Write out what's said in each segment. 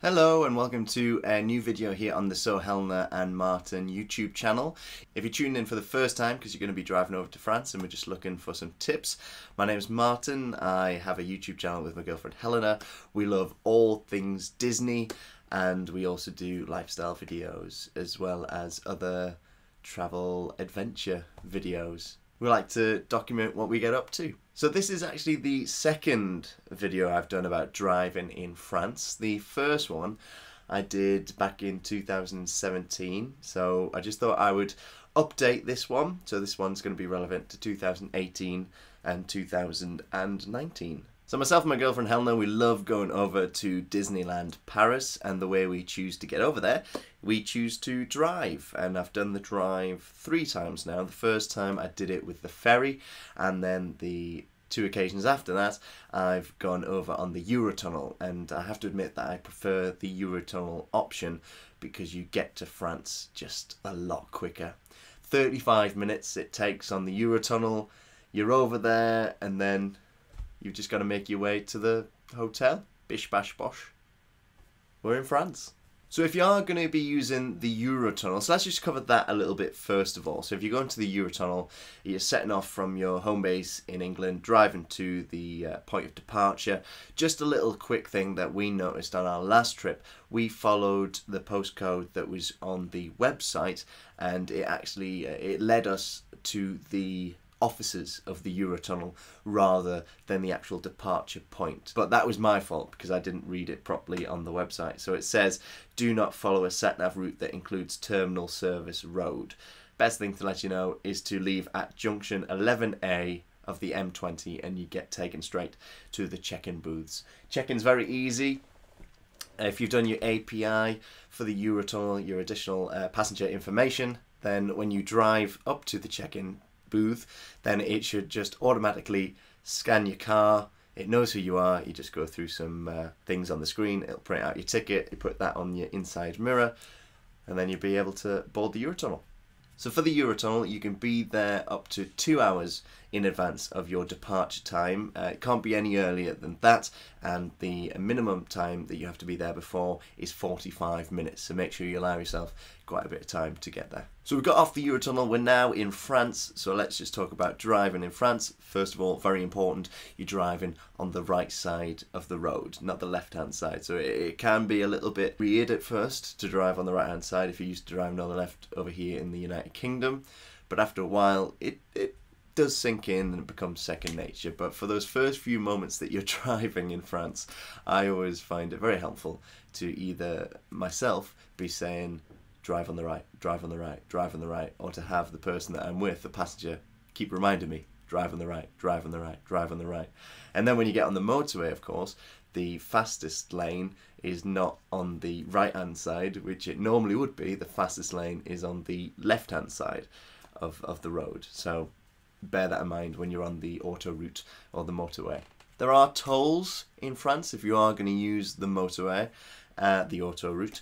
Hello and welcome to a new video here on the Helena and Martyn YouTube channel. If you're tuning in for the first time because you're going to be driving over to France and we're just looking for some tips, my name is Martyn. I have a YouTube channel with my girlfriend Helena. We love all things Disney and we also do lifestyle videos as well as other travel adventure videos. We like to document what we get up to. So this is actually the second video I've done about driving in France. The first one I did back in 2017, so I just thought I would update this one. So this one's going to be relevant to 2018 and 2019. So myself and my girlfriend Helena, we love going over to Disneyland Paris, and the way we choose to get over there, we choose to drive, and I've done the drive 3 times now. The first time I did it with the ferry, and then the 2 occasions after that I've gone over on the Eurotunnel, and I have to admit that I prefer the Eurotunnel option because you get to France just a lot quicker. 35 minutes it takes on the Eurotunnel, you're over there, and then you've just got to make your way to the hotel. Bish bash bosh. We're in France. So if you are going to be using the Eurotunnel, so let's just cover that a little bit first of all. So if you go into the Eurotunnel, you're setting off from your home base in England, driving to the point of departure. Just a little quick thing that we noticed on our last trip, we followed the postcode that was on the website, and it actually it led us to the offices of the Eurotunnel rather than the actual departure point. But that was my fault because I didn't read it properly on the website. So it says, do not follow a sat-nav route that includes Terminal Service Road. Best thing to let you know is to leave at junction 11A of the M20 and you get taken straight to the check-in booths. Check-in's very easy. If you've done your API for the Eurotunnel, your additional passenger information, then when you drive up to the check-in booth, then it should just automatically scan your car. It knows who you are. You just go through some things on the screen. It'll print out your ticket. You put that on your inside mirror, and then you'll be able to board the Eurotunnel. So for the Eurotunnel, you can be there up to 2 hours in advance of your departure time. It can't be any earlier than that, and the minimum time that you have to be there before is 45 minutes. So make sure you allow yourself quite a bit of time to get there. So we got off the Eurotunnel, we're now in France, so let's just talk about driving in France. First of all, very important, you're driving on the right side of the road, not the left-hand side. So it can be a little bit weird at first to drive on the right-hand side if you're used to driving on the left over here in the United Kingdom, but after a while it does sink in and it becomes second nature. But for those first few moments that you're driving in France, I always find it very helpful to either myself be saying, drive on the right, drive on the right, drive on the right, or to have the person that I'm with, the passenger, keep reminding me, drive on the right, drive on the right, drive on the right. And then when you get on the motorway, of course, the fastest lane is not on the right-hand side, which it normally would be. The fastest lane is on the left-hand side of the road. So bear that in mind when you're on the autoroute or the motorway. There are tolls in France if you are going to use the motorway, the autoroute.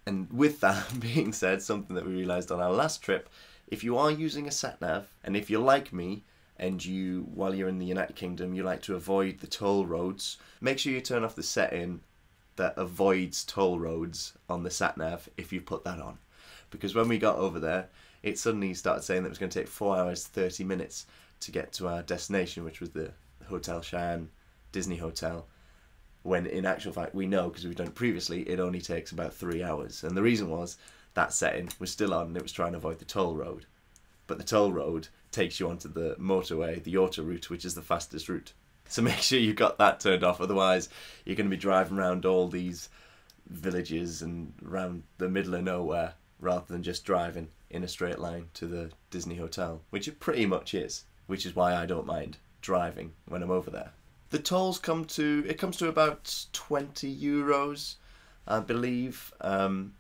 And with that being said, something that we realised on our last trip, if you are using a sat-nav, and if you're like me, and you, while you're in the United Kingdom, you like to avoid the toll roads, make sure you turn off the setting that avoids toll roads on the sat-nav if you put that on. Because when we got over there, it suddenly started saying that it was going to take 4 hours 30 minutes to get to our destination, which was the Hotel Cheyenne Disney Hotel. When in actual fact we know, because we've done it previously, it only takes about 3 hours. And the reason was that setting was still on and it was trying to avoid the toll road. But the toll road takes you onto the motorway, the autoroute, which is the fastest route. So make sure you've got that turned off, otherwise you're going to be driving around all these villages and around the middle of nowhere rather than just driving in a straight line to the Disney Hotel, which it pretty much is, which is why I don't mind driving when I'm over there. The tolls comes to about 20 euros, I believe, and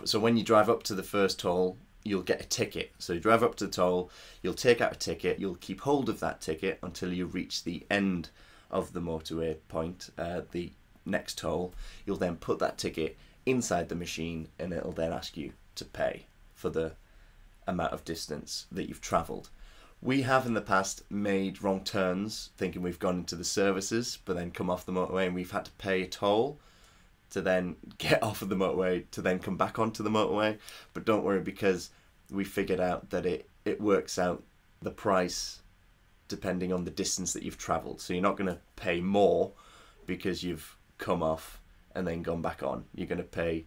so when you drive up to the first toll, you'll get a ticket. So you drive up to the toll, you'll take out a ticket, you'll keep hold of that ticket until you reach the end of the motorway point, the next toll. You'll then put that ticket inside the machine and it'll then ask you to pay for the amount of distance that you've travelled. We have in the past made wrong turns thinking we've gone into the services but then come off the motorway and we've had to pay a toll to then get off of the motorway to then come back onto the motorway. But don't worry, because we figured out that it works out the price depending on the distance that you've travelled. So you're not going to pay more because you've come off and then gone back on. You're going to pay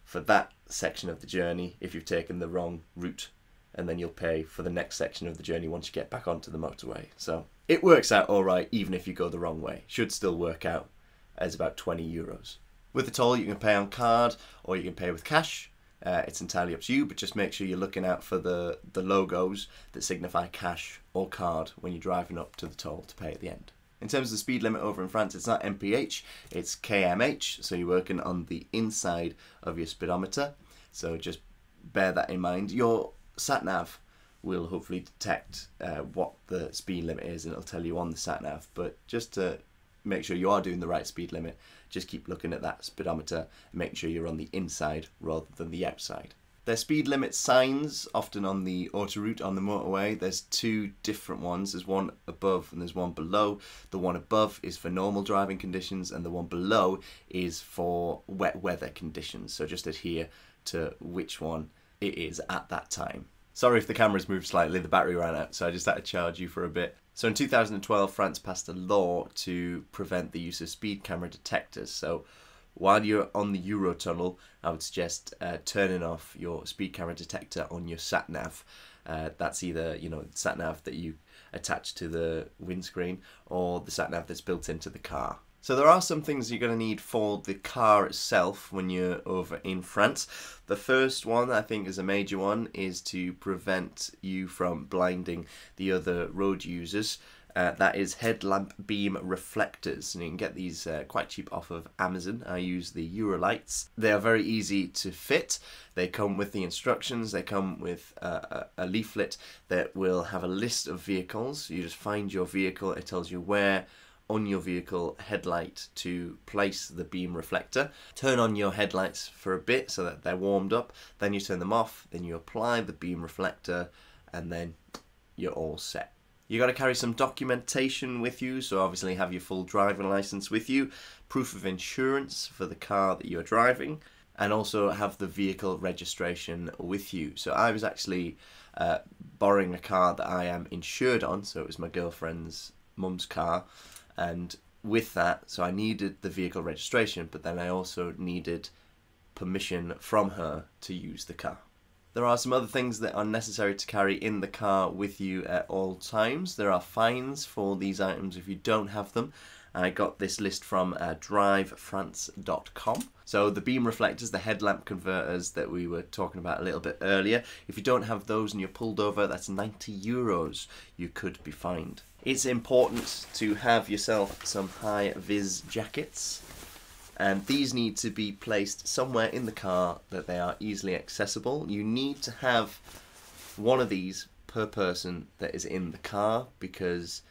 for that section of the journey if you've taken the wrong route, and then you'll pay for the next section of the journey once you get back onto the motorway. So it works out all right even if you go the wrong way. Should still work out as about 20 euros. With the toll, you can pay on card or you can pay with cash. It's entirely up to you, but just make sure you're looking out for the logos that signify cash or card when you're driving up to the toll to pay at the end. In terms of the speed limit over in France, it's not mph, it's kmh, so you're working on the inside of your speedometer. So just bear that in mind. Your sat-nav will hopefully detect what the speed limit is, and it'll tell you on the sat-nav, but just to make sure you are doing the right speed limit, just keep looking at that speedometer and make sure you're on the inside rather than the outside. There's speed limit signs often on the autoroute on the motorway. There's two different ones. There's one above and there's one below. The one above is for normal driving conditions and the one below is for wet weather conditions. So just adhere to which one it is at that time. Sorry if the camera's moved slightly, the battery ran out, so I just had to charge you for a bit. So in 2012, France passed a law to prevent the use of speed camera detectors. So while you're on the Eurotunnel, I would suggest turning off your speed camera detector on your sat-nav. That's either, sat-nav that you attach to the windscreen or the sat-nav that's built into the car. So there are some things you're going to need for the car itself when you're over in France. The first one, I think is a major one, is to prevent you from blinding the other road users. That is headlamp beam reflectors, and you can get these quite cheap off of Amazon. I use the Eurolights. They are very easy to fit. They come with the instructions. They come with a leaflet that will have a list of vehicles. You just find your vehicle. It tells you where on your vehicle headlight to place the beam reflector. Turn on your headlights for a bit so that they're warmed up. Then you turn them off. Then you apply the beam reflector, and then you're all set. You got to carry some documentation with you, so obviously have your full driving license with you, proof of insurance for the car that you're driving, and also have the vehicle registration with you. So I was actually borrowing a car that I am insured on, so it was my girlfriend's mum's car, and with that, so I needed the vehicle registration, but then I also needed permission from her to use the car. There are some other things that are necessary to carry in the car with you at all times. There are fines for these items if you don't have them. I got this list from drivefrance.com. So the beam reflectors, the headlamp converters that we were talking about a little bit earlier, if you don't have those and you're pulled over, that's 90 euros you could be fined. It's important to have yourself some high-vis jackets, and these need to be placed somewhere in the car that they are easily accessible. You need to have one of these per person that is in the car, because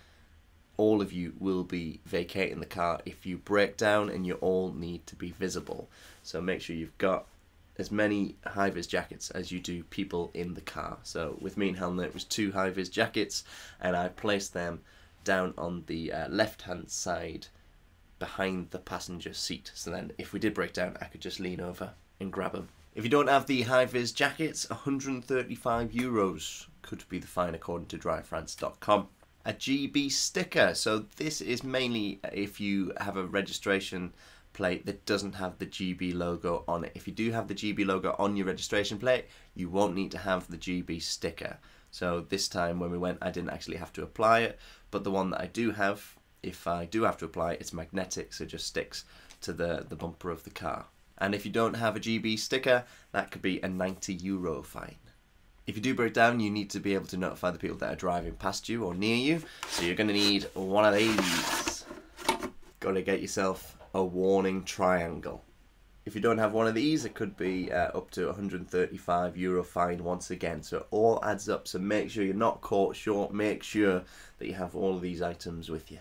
all of you will be vacating the car if you break down, and you all need to be visible. So make sure you've got as many high-vis jackets as you do people in the car. So with me and Helena, it was 2 high-vis jackets, and I placed them down on the left-hand side behind the passenger seat. So then if we did break down, I could just lean over and grab them. If you don't have the high-vis jackets, 135 euros could be the fine according to drivefrance.com. A GB sticker. So this is mainly if you have a registration plate that doesn't have the GB logo on it. If you do have the GB logo on your registration plate, you won't need to have the GB sticker. So this time when we went, I didn't actually have to apply it, but the one that I do have, if I do have to apply it, it's magnetic, so it just sticks to the bumper of the car. And if you don't have a GB sticker, that could be a 90 euro fine. If you do break down, you need to be able to notify the people that are driving past you or near you, so you're going to need one of these. Got to get yourself a warning triangle. If you don't have one of these, it could be up to 135 euro fine once again. So it all adds up, so make sure you're not caught short. Make sure that you have all of these items with you.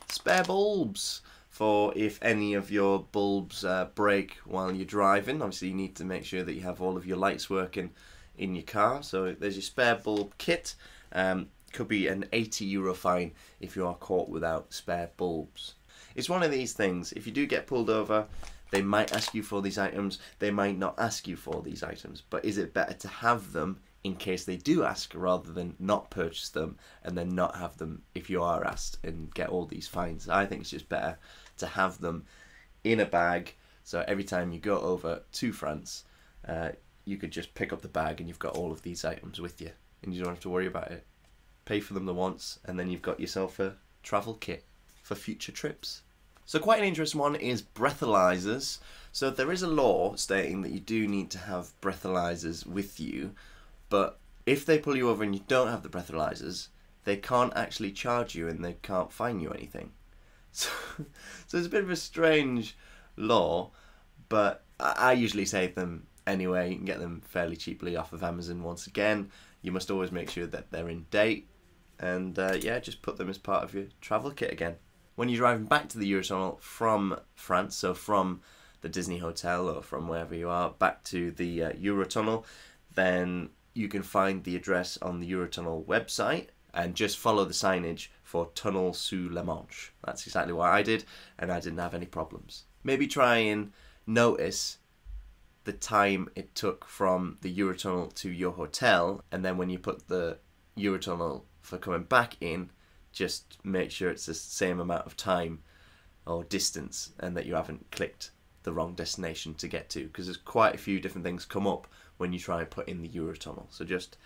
Spare bulbs, for if any of your bulbs break while you're driving. Obviously you need to make sure that you have all of your lights working in your car. So there's your spare bulb kit. Could be an 80 euro fine if you are caught without spare bulbs. It's one of these things, if you do get pulled over They might ask you for these items, they might not ask you for these items, but is it better to have them in case they do ask rather than not purchase them and then not have them if you are asked and get all these fines? I think it's just better to have them in a bag, so every time you go over to France, you could just pick up the bag and you've got all of these items with you and you don't have to worry about it. Pay for them the once and then you've got yourself a travel kit for future trips. So quite an interesting one is breathalyzers. So there is a law stating that you do need to have breathalyzers with you, but if they pull you over and you don't have the breathalyzers, they can't actually charge you and they can't fine you anything. So it's a bit of a strange law, but I usually save them anyway. You can get them fairly cheaply off of Amazon. Once again, you must always make sure that they're in date, and yeah, just put them as part of your travel kit again. When you're driving back to the Eurotunnel from France, so from the Disney Hotel or from wherever you are back to the Eurotunnel, then you can find the address on the Eurotunnel website and just follow the signage for Tunnel sous la Manche. That's exactly what I did, and I didn't have any problems. Maybe try and notice the time it took from the Eurotunnel to your hotel, and then when you put the Eurotunnel for coming back in, just make sure it's the same amount of time or distance and that you haven't clicked the wrong destination to get to, because there's quite a few different things come up when you try and put in the Eurotunnel. So just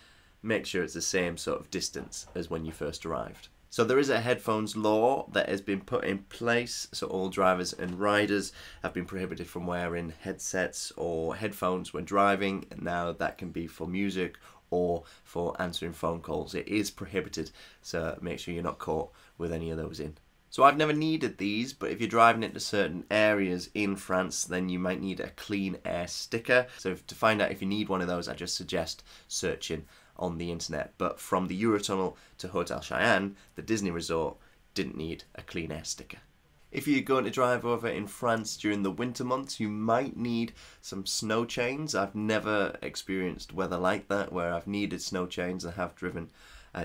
make sure it's the same sort of distance as when you first arrived. So there is a headphones law that has been put in place, so all drivers and riders have been prohibited from wearing headsets or headphones when driving. Now that can be for music or for answering phone calls. It is prohibited, so make sure you're not caught with any of those in. So I've never needed these, but if you're driving into certain areas in France, then you might need a clean air sticker. So to find out if you need one of those, I just suggest searching on the internet. But from the Eurotunnel to Hotel Cheyenne, the Disney resort didn't need a clean air sticker. If you're going to drive over in France during the winter months, you might need some snow chains. I've never experienced weather like that where I've needed snow chains. I have driven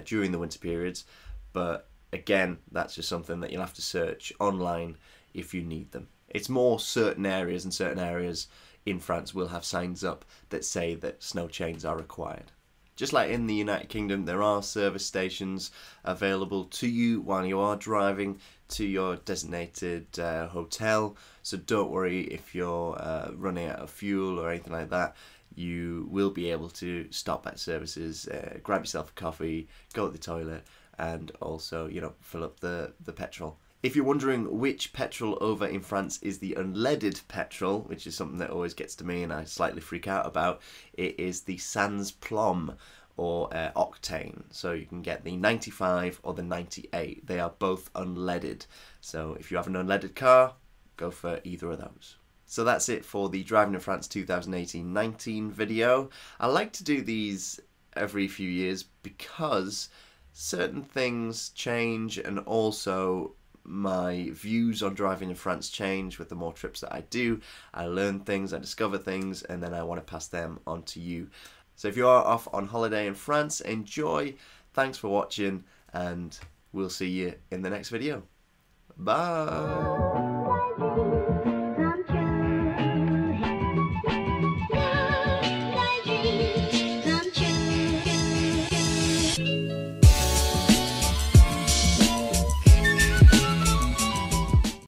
during the winter periods, but again, that's just something that you'll have to search online if you need them. It's more certain areas, and certain areas in France will have signs up that say that snow chains are required. Just like in the United Kingdom, there are service stations available to you while you are driving to your designated hotel. So don't worry if you're running out of fuel or anything like that. You will be able to stop at services, grab yourself a coffee, go to the toilet, and also, you know, fill up the petrol. If you're wondering which petrol over in France is the unleaded petrol, which is something that always gets to me and I slightly freak out about, it is the Sans Plomb or octane. So you can get the 95 or the 98. They are both unleaded. So if you have an unleaded car, go for either of those. So that's it for the Driving in France 2018-19 video. I like to do these every few years because certain things change, and also my views on driving in France change with the more trips that I do. I learn things, I discover things, and then I want to pass them on to you. So if you are off on holiday in France, enjoy. Thanks for watching, and we'll see you in the next video. Bye.